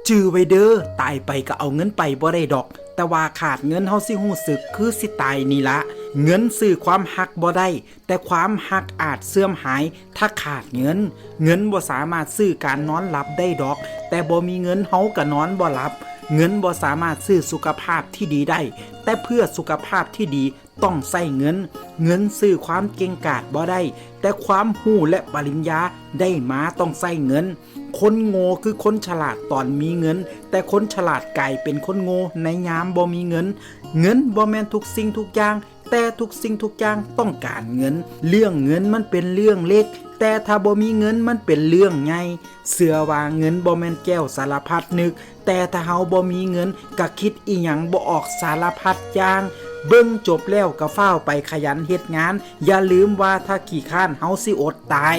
จื้อไว้เด้อตายไปก็เอาเงินไปบ่ได้ดอกแต่ว่าขาดเงินเฮาสิรู้สึกคือสิตายนี่ละเงินซื้อความฮักบ่ได้แต่ความฮักอาจเสื่อมหายถ้าขาดเงินเงินบ่สามารถซื้อการนอนหลับได้ดอกแต่บ่มีเงินเฮาก็นอนบ่หลับเงินบ่สามารถซื้อสุขภาพที่ดีได้แต่เพื่อสุขภาพที่ดีต้องใช้เงินเงินซื้อความเก่งกาจบ่ได้แต่ความรู้และปริญญาได้มาต้องใช้เงินคนโง่คือคนฉลาดตอนมีเงินแต่คนฉลาดกลายเป็นคนโง่ในยามบ่มีเงินเงินบ่แม่นทุกสิ่งทุกอย่างแต่ทุกสิ่งทุกอย่างต้องการเงินเรื่องเงินมันเป็นเรื่องเล็กแต่ถ้าบ่มีเงินมันเป็นเรื่องใหญ่เชื่อว่าเงินบ่แม่นแก้วสารพัดนึกแต่ถ้าเฮาบ่มีเงินก็คิดอีหยังบ่ออกสารพัดอย่างเบิ่งจบแล้วก็ฟ้าวไปขยันเฮ็ดงานอย่าลืมว่าถ้าขี้คร้านเฮาสิอดตาย